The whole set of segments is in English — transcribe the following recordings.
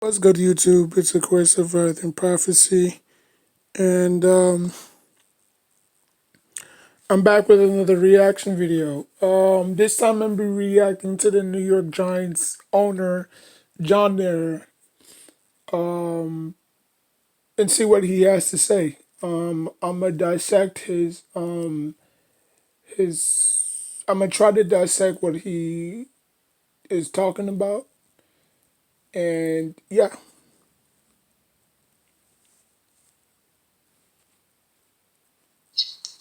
What's good, YouTube? It's A Course of Earth and Prophecy, and I'm back with another reaction video. This time I'm be reacting to the New York Giants owner, John Deere, and see what he has to say. I'm gonna dissect his. I'm gonna try to dissect what he is talking about, and yeah.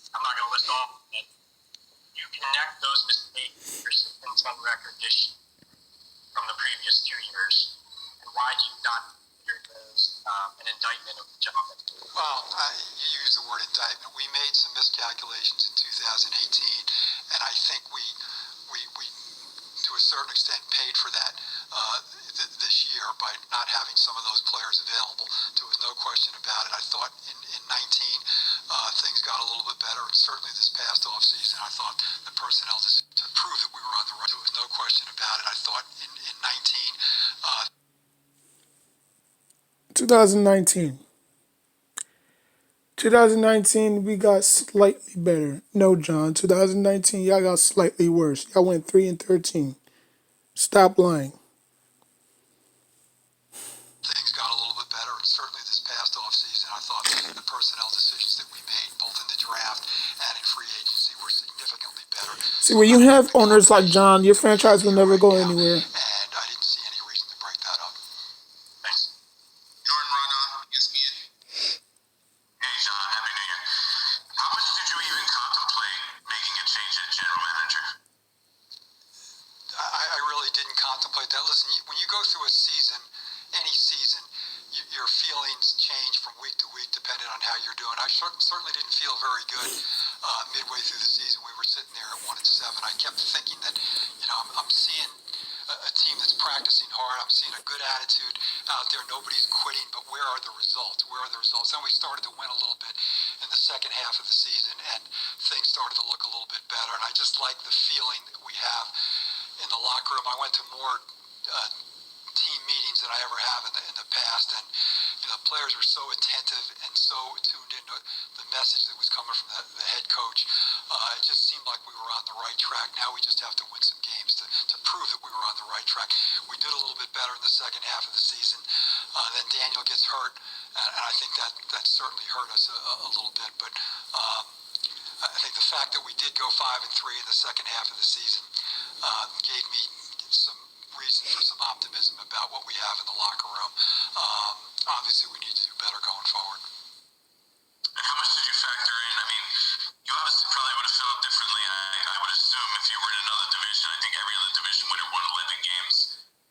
I'm not going to list all of them. You connect those mistakes with your 6-10 record this from the previous 2 years, and why do you not consider those an indictment of the job? Well, you use the word indictment. We made some miscalculations in 2018, and I think we to a certain extent paid for that this year by not having some of those players available. There was no question about it. I thought in 19 things got a little bit better, and certainly this past offseason I thought the personnel to prove that we were on the right. There was no question about it. I thought in 2019. 2019, we got slightly better. No, John. 2019, y'all got slightly worse. Y'all went 3-13. Stop lying. Things got a little bit better, and certainly this past offseason, I thought the personnel decisions that we made, both in the draft and in free agency, were significantly better. See, when you have owners like John, your franchise will never go anywhere. And I didn't see any reason to break that up. Thanks. Jordan Rana, ESPN. Hey, John, Happy New Year. How much did you even contemplate making a change at general manager? I really didn't contemplate that. Listen, when you go through a season, any season, your feelings change from week to week depending on how you're doing. I certainly didn't feel very good midway through the season. We were sitting there at 1-7. I kept thinking that, I'm seeing a team that's practicing hard. I'm seeing a good attitude out there. Nobody's quitting, but where are the results? Where are the results? Then we started to win a little bit in the second half of the season, and things started to look a little bit better. And I just like the feeling that we have in the locker room. I went to more team meetings than I ever have in the past, and players were so attentive and so tuned into the message that was coming from the head coach. It just seemed like we were on the right track. Now we just have to win some games to prove that we were on the right track. We did a little bit better in the second half of the season. Then Daniel gets hurt, and I think that certainly hurt us a little bit. But I think the fact that we did go 5-3 in the second half of the season gave me some reason for some optimism about what we have in the locker room. Obviously, we need to do better going forward. And how much did you factor in? I mean, you obviously probably would have felt differently. I would assume if you were in another division, I think every other division winner won 11 games.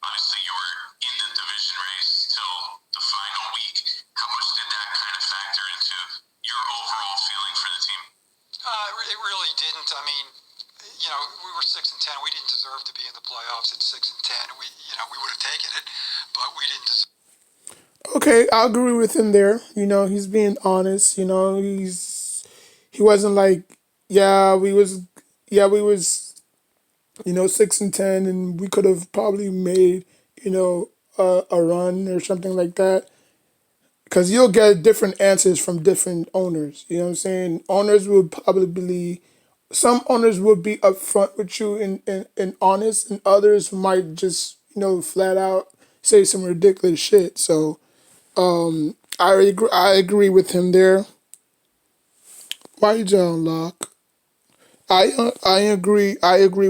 Obviously, you were in the division race till the final week. How much did that kind of factor into your overall feeling for the team? It really didn't. I mean, we were 6-10. We didn't deserve to be in the playoffs at 6-10. We would have taken it, but we didn't deserve. Okay, I agree with him there. He's being honest. He wasn't like, we was 6-10, and we could have probably made a run or something like that. Because you'll get different answers from different owners. You know what I'm saying? Some owners would be upfront with you and honest, and others might just, flat out say some ridiculous shit. So I agree with him there. Why John Locke? I agree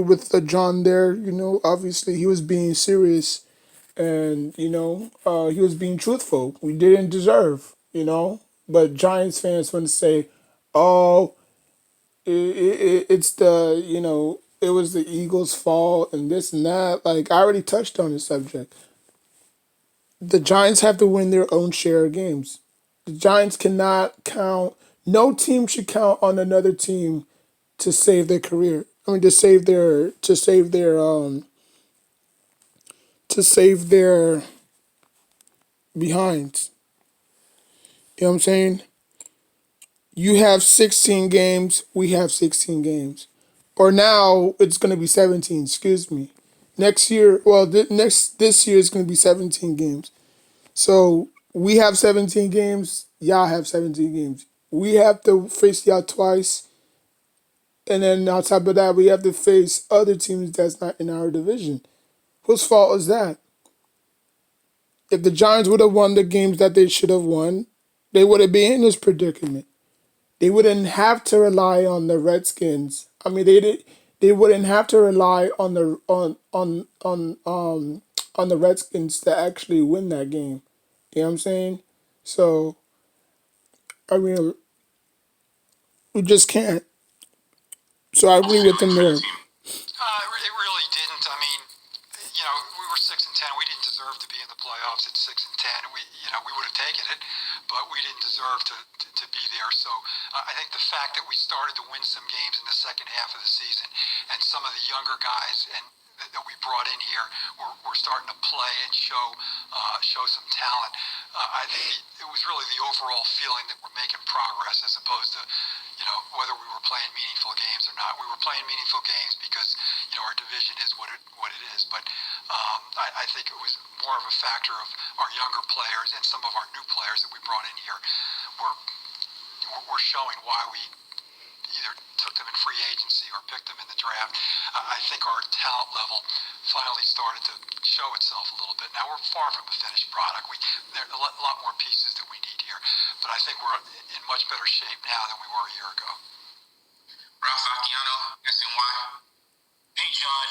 with John there. Obviously he was being serious, and he was being truthful. We didn't deserve, but Giants fans want to say, oh, it's it was the Eagles' fault and this and that. Like, I already touched on the subject. The Giants have to win their own share of games. The Giants cannot count. No team should count on another team to save their career. I mean, to save their behinds. You know what I'm saying? You have 16 games. We have 16 games. Or now it's going to be 17. Excuse me. Next year, this year is going to be 17 games. So we have 17 games. Y'all have 17 games. We have to face y'all twice, and then on top of that, we have to face other teams that's not in our division. Whose fault is that? If the Giants would have won the games that they should have won, they wouldn't be in this predicament. They wouldn't have to rely on the Redskins. I mean, they did. They wouldn't have to rely on the on the Redskins to actually win that game. You know what I'm saying? So I mean, we just can't. So I agree with them For the there. team. It really didn't. I mean, we were 6-10. We didn't deserve to be in the playoffs at 6-10. We would have taken it, but we didn't deserve to be there. So I think the fact that we started to win some games in the second half of the season, and some of the younger guys and that we brought in here were starting to play and show some talent. I think it was really the overall feeling that we're making progress, as opposed to whether we were playing meaningful games or not. We were playing meaningful games because our division is what it is. But I think it was more of a factor of our younger players and some of our new players that we brought in here were showing why we either took them in free agency or picked them in the draft. I think our talent level finally started to show itself a little bit. Now we're far from a finished product. There are a lot more pieces that we need here, but I think we're in much better shape now than we were a year ago. Ralph Acciano, SNY. Hey, John,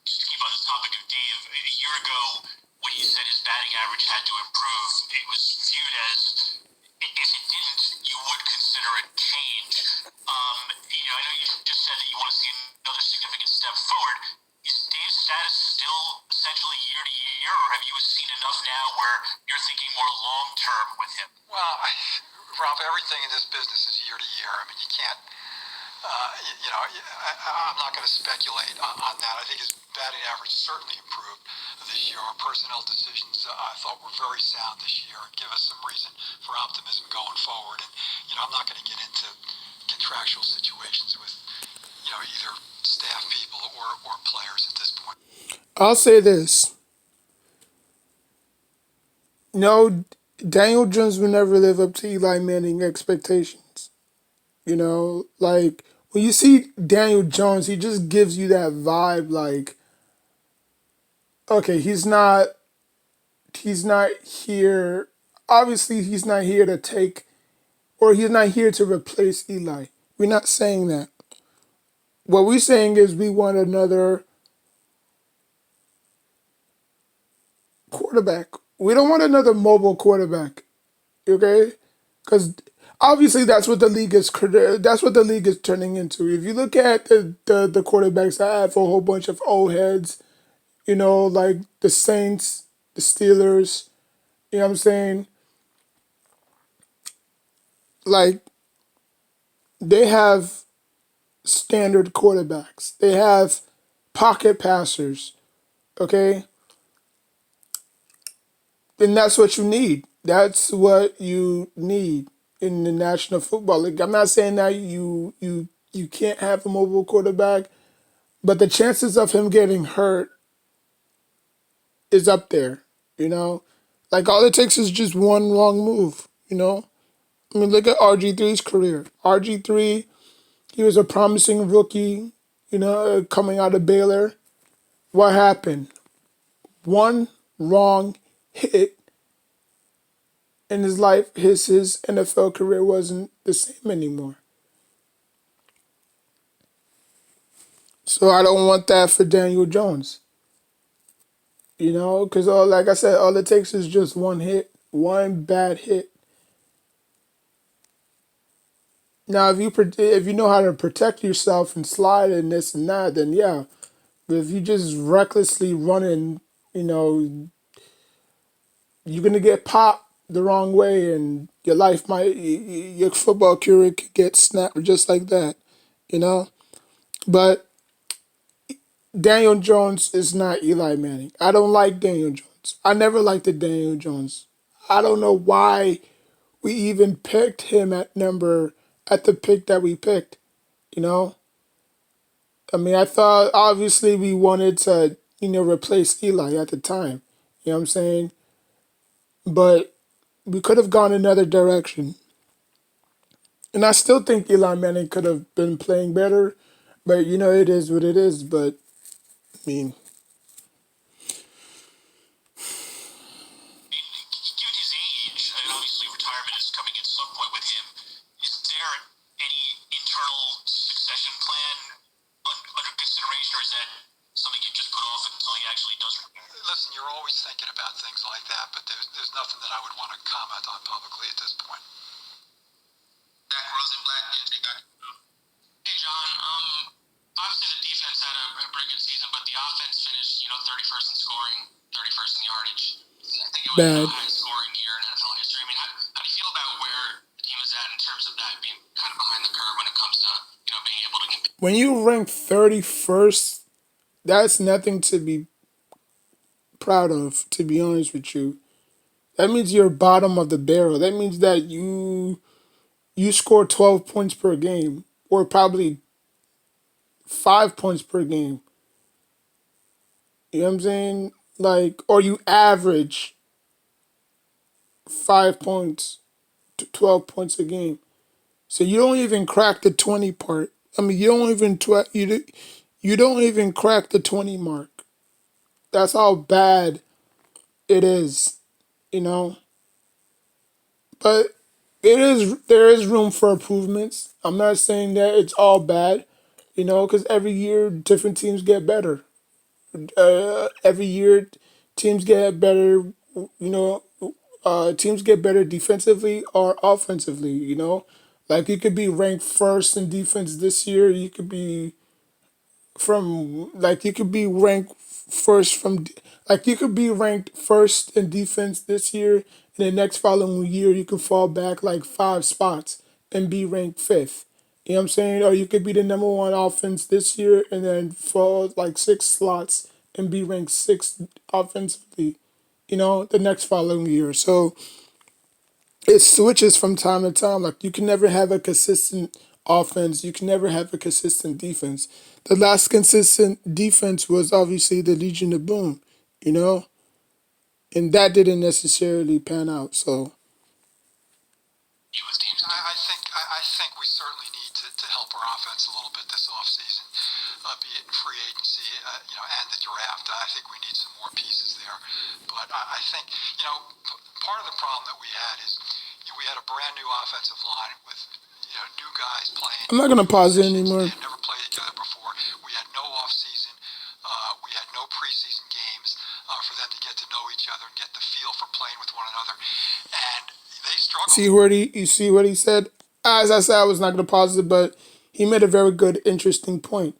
just to keep on the topic of Dave, a year ago, when you said his batting average had to improve, it was viewed as, if it didn't, you would consider a change. I know you just said that you want to see another significant step forward. Is Dave's status still essentially year to year, or have you seen enough now where you're thinking more long term with him? Well, Ralph, everything in this business is year to year. I mean, you can't. I'm not going to speculate on that. I think his batting average certainly improved this year. Our personnel decisions, I thought, were very sound this year and give us some reason for optimism going forward. And I'm not going to get into contractual situations with either staff people or players at this point. I'll say this. No, Daniel Jones will never live up to Eli Manning expectations. Like when you see Daniel Jones, he just gives you that vibe like, okay, he's not here. Obviously, he's not here to take, or he's not here to replace Eli. We're not saying that. What we're saying is we want another quarterback. We don't want another mobile quarterback. Okay, because obviously that's what the league is. That's what the league is turning into. If you look at the quarterbacks that have a whole bunch of old heads, like the Saints, the Steelers. You know what I'm saying? Like they have standard quarterbacks. They have pocket passers. Okay, and that's what you need. That's what you need in the National Football League. I'm not saying that you can't have a mobile quarterback, but the chances of him getting hurt is up there. You know, like all it takes is just one wrong move. I mean, look at RG3's career. RG3, he was a promising rookie. Coming out of Baylor. What happened? One wrong hit in his life, his NFL career wasn't the same anymore. So I don't want that for Daniel Jones. Because like I said, all it takes is just one hit, one bad hit. Now, if you know how to protect yourself and slide and this and that, then yeah. But if you just recklessly running, you know, you're gonna get popped the wrong way, and your football career could get snapped just like that. You know, but Daniel Jones is not Eli Manning. I don't like Daniel Jones. I never liked the Daniel Jones. I don't know why we even picked him at the pick that we picked. You know, I mean, I thought obviously we wanted to replace Eli at the time. You know what I'm saying? but we could have gone another direction. And I still think Eli Manning could have been playing better, but it is what it is. But I mean, Given his age, and obviously retirement is coming at some point with him, is there any internal succession plan under consideration, or is that something you just put off until he actually does retire? Listen, you're always thinking about things like that, but there's nothing that I would want to comment on publicly at this point. Zach Rosenblatt, Hey, John. Obviously the defense had a pretty good season, but the offense finished, 31st in scoring, 31st in yardage. I think it was the bad. highest scoring year in NFL history. I mean, how do you feel about where the team is at in terms of that being kind of behind the curve when it comes to, being able to compete? When you rank 31st, that's nothing to be proud of, to be honest with you. That means you're bottom of the barrel. That means that you score 12 points per game, or probably 5 points per game. You know what I'm saying? Like, or you average 5 points to 12 points a game. So you don't even crack the 20 part. I mean, you don't even crack the 20 mark. That's how bad it is, you know. But there is room for improvements. I'm not saying that it's all bad, because every year different teams get better. Every year teams get better. You know, teams get better defensively or offensively. Like you could be ranked first in defense this year. You could be ranked first from like you could be ranked first in defense this year, and the next following year you could fall back like 5 spots and be ranked fifth. You know what I'm saying? Or you could be the number one offense this year and then fall like 6 slots and be ranked sixth offensively, the next following year. So it switches from time to time. Like you can never have a consistent offense. You can never have a consistent defense. The last consistent defense was obviously the Legion of Boom, you know, and that didn't necessarily pan out. So With teams. I think we certainly need to help our offense a little bit this offseason, be it in free agency, and the draft. I think we need some more pieces there. But I think, part of the problem that we had is we had a brand new offensive line with new guys playing. I'm not gonna pause it Positions. They anymore. had never played together before. We had no offseason. We had no preseason games for them to get to know each other and get the feel for playing with one another. And they struggled. You see what he said? As I said, I was not gonna pause it, but he made a very good, interesting point.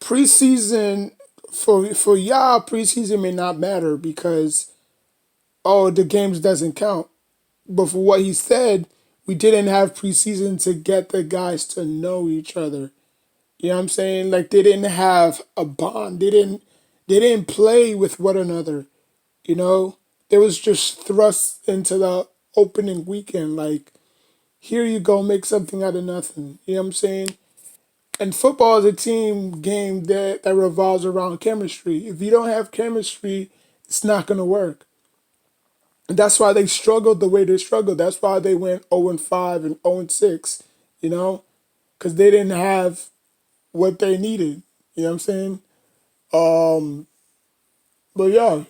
Preseason for y'all, preseason may not matter because the games doesn't count. But for what he said, we didn't have preseason to get the guys to know each other. You know what I'm saying? Like they didn't have a bond. They didn't play with one another. You know? They was just thrust into the opening weekend. Like, here you go, make something out of nothing. You know what I'm saying? And football is a team game that revolves around chemistry. If you don't have chemistry, it's not gonna work. And that's why they struggled the way they struggled. That's why they went 0-5 and 0-6, you know? Because they didn't have what they needed. You know what I'm saying? But yeah,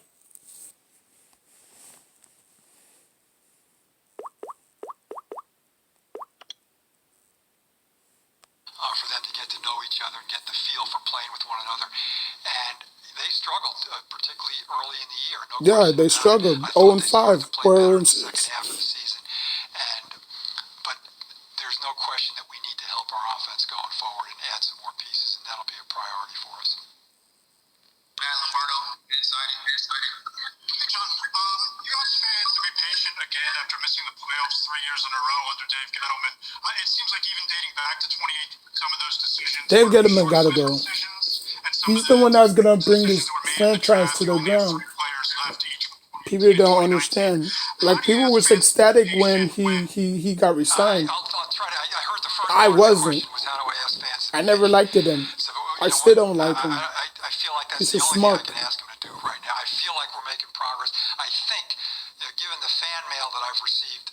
For them to get to know each other and get the feel for playing with one another. And they struggled, particularly early in the year. No yeah, question they about it. struggled. I thought they started 0-5 to play or better zero in and the second 6. half of the season. But there's no question that we need to help our offense going forward and add some more pieces, and that'll be a priority for us. Matt Lombardo, inside. Hey, John. You asked fans to be patient again after missing the playoffs 3 years in a row under Dave Gettleman. It seems like even dating back to 2018, some of those decisions Dave were Gettleman gotta short-sighted go. decisions, and some of He's the the one that's gonna bring decisions this that were made in the franchise draft, to you the only have ground. three players left each People in don't 2019. understand. How Like do you people ask was fans to be ecstatic when patient when he got resigned. I'll try to. I heard the first I part of that wasn't. question was how do I ask fans to I be never patient? liked it him. So, I you know what? still don't like him. I feel like that's He's the a only thing I schmuck. can ask him to do right now. I feel like we're making progress. I think think, given the fan mail that I've received,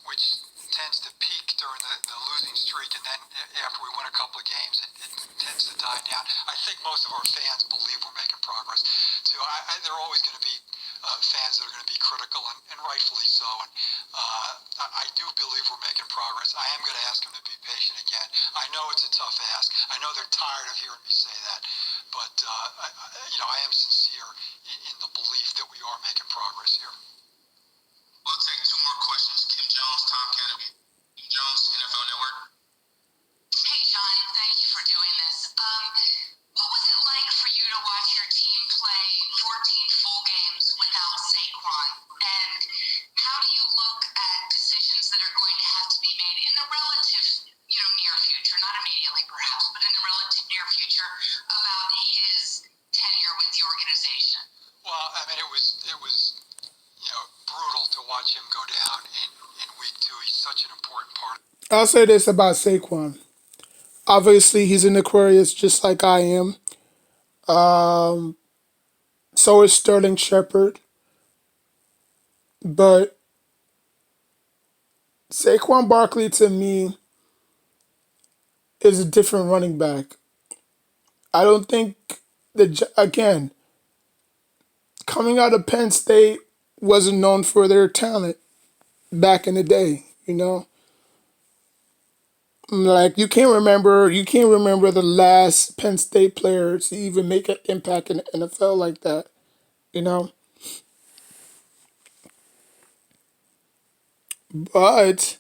which tends to peak during the losing streak, and then after we win a couple of games, it tends to die down. I think most of our fans believe we're making progress. So there are always going to be fans that are going to be critical, and rightfully so. And I do believe we're making progress. I am going to ask them to be patient again. I know it's a tough ask. I know they're tired of hearing me say that, but I am sincere in the belief that we are making progress here. We'll take two more questions. Kim Jones, Tom Kennedy. Kim Jones, NFL Network. Hey, John, thank you for doing this. What was it like for you to watch your team play 14 full games without Saquon? And how do you look at decisions that are going to have to be made in the relative, near future, not immediately perhaps, but in the relative near future about his tenure with the organization? Well, I mean, it was brutal to watch him go down in week 2. He's such an important part. I'll say this about Saquon. Obviously, he's an Aquarius just like I am. So is Sterling Shepard. But Saquon Barkley, to me, is a different running back. I don't think again, coming out of Penn State wasn't known for their talent back in the day, Like you can't remember the last Penn State player to even make an impact in the NFL like that, you know? But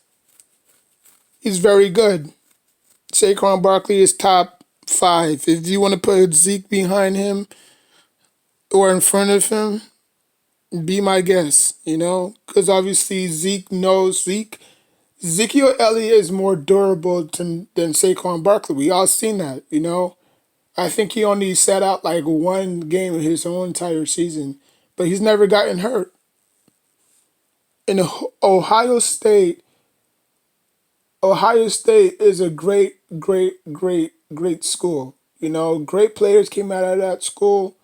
he's very good. Saquon Barkley is top 5. If you want to put Zeke behind him or in front of him, be my guest, Because obviously Ezekiel Elliott is more durable than Saquon Barkley. We all seen that. I think he only sat out like one game in his whole entire season, but he's never gotten hurt. In Ohio State, Ohio State is a great, great, great, great school. Great players came out of that school.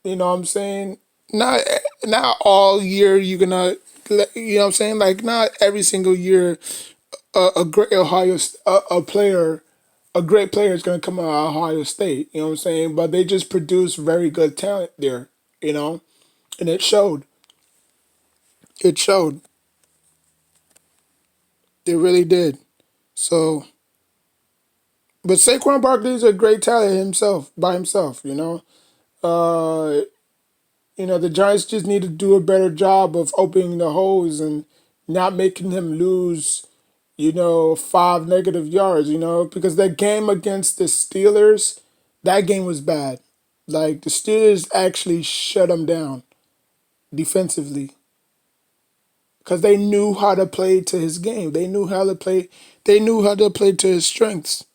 You know what I'm saying? Not not all year you're gonna, you know what I'm saying? Like not every single year a great a great player is gonna come out of Ohio State. You know what I'm saying? But they just produce very good talent there. And it showed. It showed. It really did. So, but Saquon Barkley is a great talent himself by himself. Uh, the Giants just need to do a better job of opening the holes and not making him lose, 5 negative yards, because that game against the Steelers, that game was bad. Like, the Steelers actually shut him down defensively because they knew how to play to his game. They knew how to play to his strengths.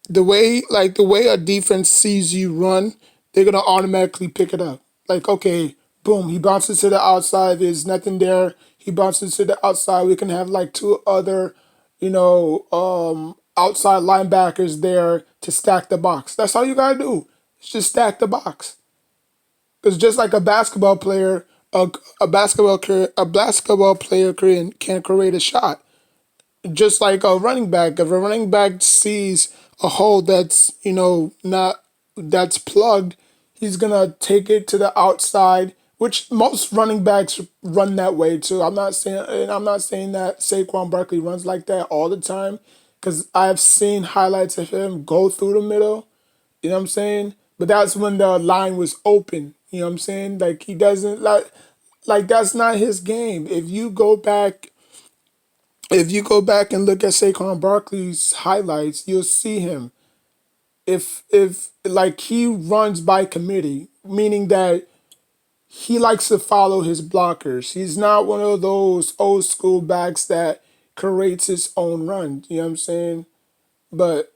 The way a defense sees you run, they're gonna automatically pick it up. Like, okay, boom, he bounces to the outside. There's nothing there. He bounces to the outside. We can have like two other, outside linebackers there to stack the box. That's all you gotta do. It's just stack the box. Because just like a basketball player, a basketball player can create a shot just like a running back. If a running back sees a hole that's not that's plugged, he's gonna take it to the outside. Which most running backs run that way too. I'm not saying that Saquon Barkley runs like that all the time, because I've seen highlights of him go through the middle. You know what I'm saying? But that's when the line was open. You know what I'm saying? Like he doesn't like that's not his game. If you go back and look at Saquon Barkley's highlights, you'll see him. If like he runs by committee, meaning that he likes to follow his blockers. He's not one of those old school backs that creates his own run. You know what I'm saying? But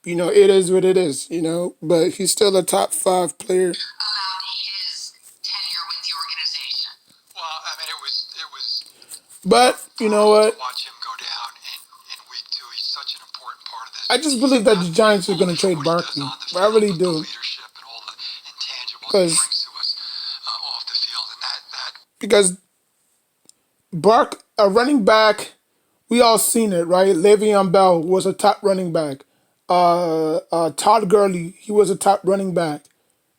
it is what it is. But he's still a top 5 player. About his tenure with the organization. Well, I mean, it was But you know brutal to what? watch him go down in week 2. He's such an important part of this. I just believe that the Giants are Only going to for trade what he does Barkley. on the I field, really but the do. leadership and all the intangibles he Because brings to us because a running back, we all seen it, right? Le'Veon Bell was a top running back. Todd Gurley, he was a top running back.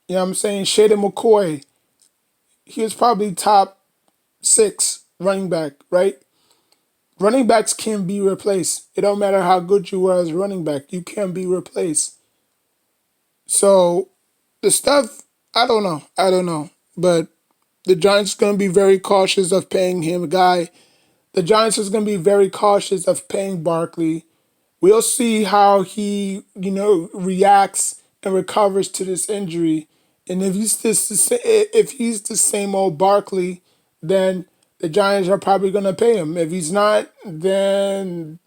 You know what I'm saying? Shaden McCoy, he was probably top six running back, right? Running backs can be replaced. It don't matter how good you were as a running back, you can be replaced. So the stuff, I don't know. I don't know. But the Giants are going to be very cautious of paying him a guy. The Giants is going to be very cautious of paying Barkley. We'll see how he, reacts and recovers to this injury. And if he's the same old Barkley, then the Giants are probably going to pay him. If he's not, then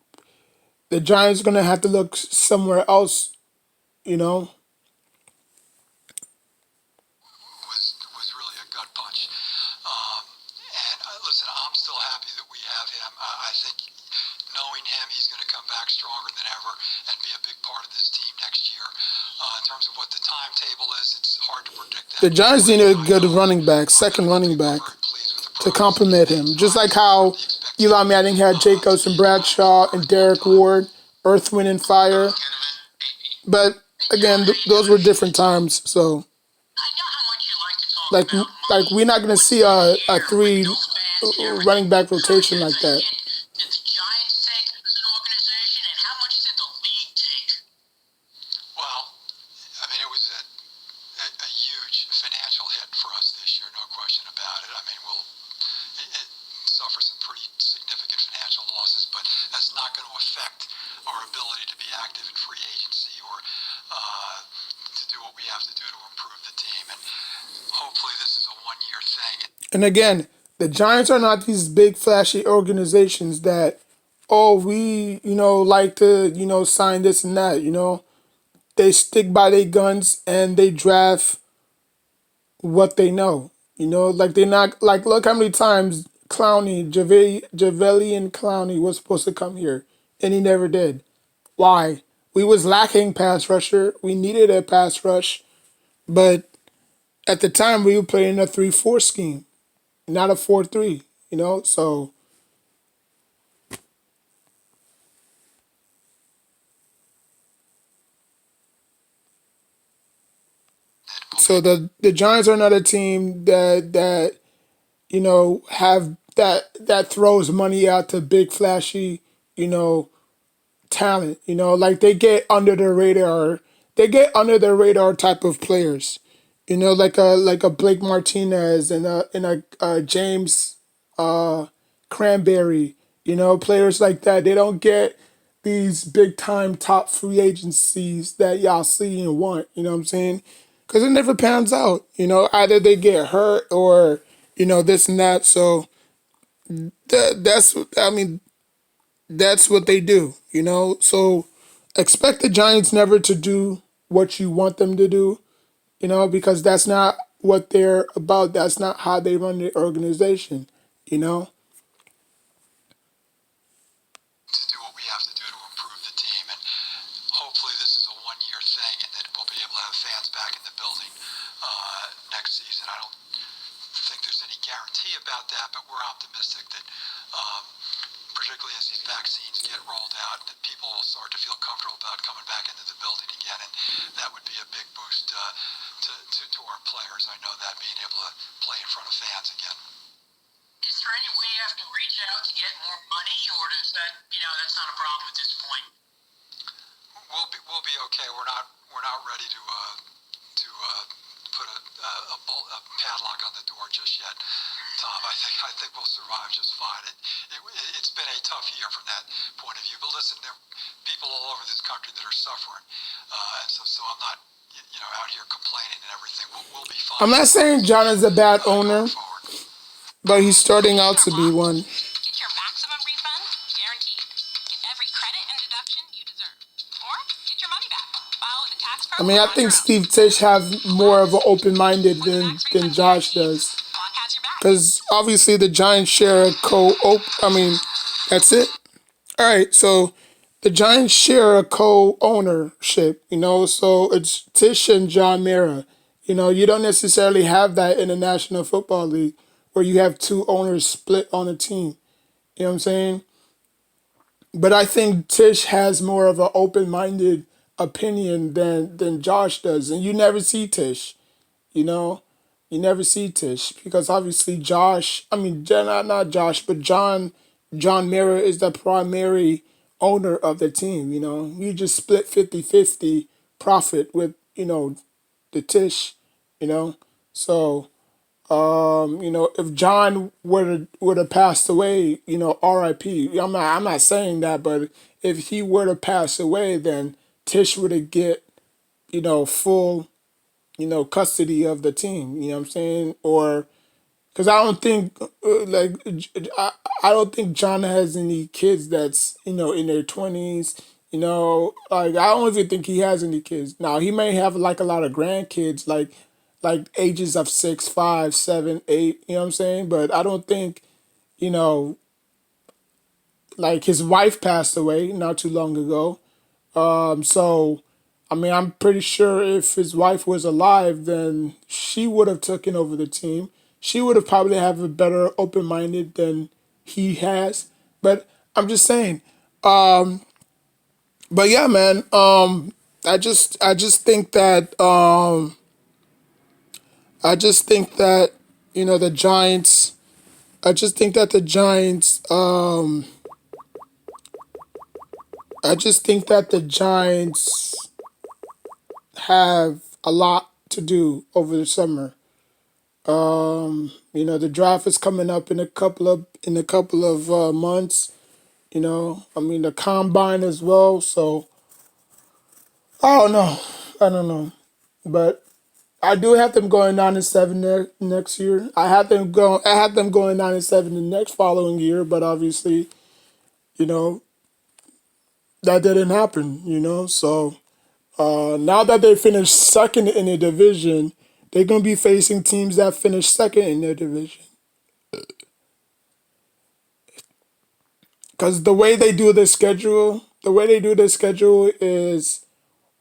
the Giants are going to have to look somewhere else, you know. Was really a gut punch. And listen, I'm still happy that we have him. I think knowing him, he's going to come back stronger than ever and be a big part of this team next year. In terms of what the timetable is, it's hard to predict that. The Giants need a good running back, second running back, to complement him. Just like how Eli Manning had Jacobs and Bradshaw and Derek Ward, Earth, Wind, and Fire. But again, those were different times. So, like, we're not gonna see a three running back rotation like that. Well, I mean, it was a huge financial hit for us this year, no question about it. I mean, it suffer some pretty significant financial losses, but that's not going to affect our ability to be active in free agency or to do what we have to do to improve the team. And hopefully, this is a one-year thing. And again, the Giants are not these big flashy organizations that, oh, we, like to, sign this and that, They stick by their guns and they draft what they know. Like they're not, like, look how many times Javelian Clowney was supposed to come here and he never did. Why? We was lacking pass rusher. We needed a pass rush, but at the time we were playing a 3-4 scheme, not a 4-3. So the Giants are not a team that have that throws money out to big flashy, talent. Like they get under the radar. They get under the radar type of players. Like a Blake Martinez and a James Cranberry. Players like that. They don't get these big time top free agencies that y'all see and want. You know what I'm saying? Because it never pans out. Either they get hurt or this and that. So that's what they do. So expect the Giants never to do what you want them to do. Because that's not what they're about. That's not how they run the organization. You know. To do what we have to do to improve the team, and hopefully this is a one-year thing, and that we'll be able to have fans back in the building next season. I don't think there's any guarantee about that, but we're optimistic that, particularly as these vaccines get rolled out, that people will start to feel comfortable about coming back into the building again, and that would be a big boost to our players. I know that, being able to play in front of fans again. Is there any way you have to reach out to get more money, or does that's not a problem at this point? We'll be okay. We're not ready to put a padlock on the door just yet, Tom. I think we'll survive just fine. It's been a tough year from that point of view. But listen, there are people all over this country that are suffering, and so I'm not out here complaining and everything. We'll be fine. I'm not saying John is a bad owner, but he's starting out to be one. Get your maximum refund guaranteed. Get every credit and deduction you deserve, or get your money back. File with a tax pro. I mean, I think Steve Tisch has more of an open-minded than Josh does. Because obviously the Giants share a that's it. All right, so the Giants share a co-ownership, so it's Tisch and John Mara. You don't necessarily have that in the National Football League where you have two owners split on a team. You know what I'm saying? But I think Tish has more of an open-minded opinion than Josh does, and you never see Tish. You know, you never see Tish because obviously Josh. I mean, not Josh, but John Mara is the primary owner of the team. You know, you just split 50-50 profit with the Tish. You know, so if John would have passed away, R.I.P. I'm not saying that, but if he were to pass away, then Tish would have get full custody of the team. You know what I'm saying? Or because I don't think I don't think John has any kids that's in their 20s. I don't even think he has any kids. Now he may have like a lot of grandkids, like ages of 6, 5, 7, 8. You know what I'm saying? But I don't think you know like his wife passed away not too long ago. So, I mean, I'm pretty sure if his wife was alive, then she would have taken over the team. She would have probably have a better open minded than he has. But I'm just saying. But yeah, man. I just think that I just think that the Giants. I just think that the Giants. I just think that the Giants have a lot to do over the summer. The draft is coming up in a couple of months. I mean the combine as well. So I don't know. I don't know, but I do have them going 9-7 next year. I had them going 9-7 the next following year, but obviously, you know that didn't happen. So now that they finished second in the division, they're gonna be facing teams that finished second in their division. Because the way they do their schedule is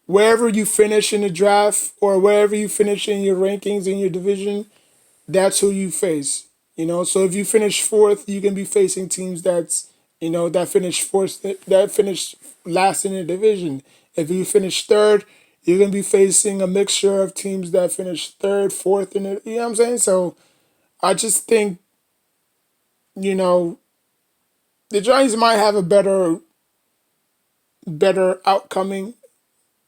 wherever you finish in the draft or wherever you finish in your rankings in your division, that's who you face. So if you finish fourth, you can be facing teams that finish fourth, that finish last in the division. If you finish third, you're gonna be facing a mixture of teams that finish third, fourth in it. You know what I'm saying? So I just think you know the Giants might have a better outcoming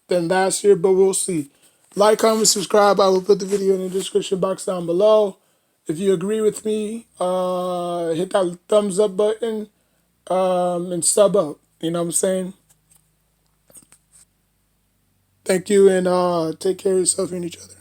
than last year, but we'll see. Like, comment, subscribe. I will put the video in the description box down below. If you agree with me, hit that thumbs up button and sub up. You know what I'm saying? Thank you, and take care of yourself and each other.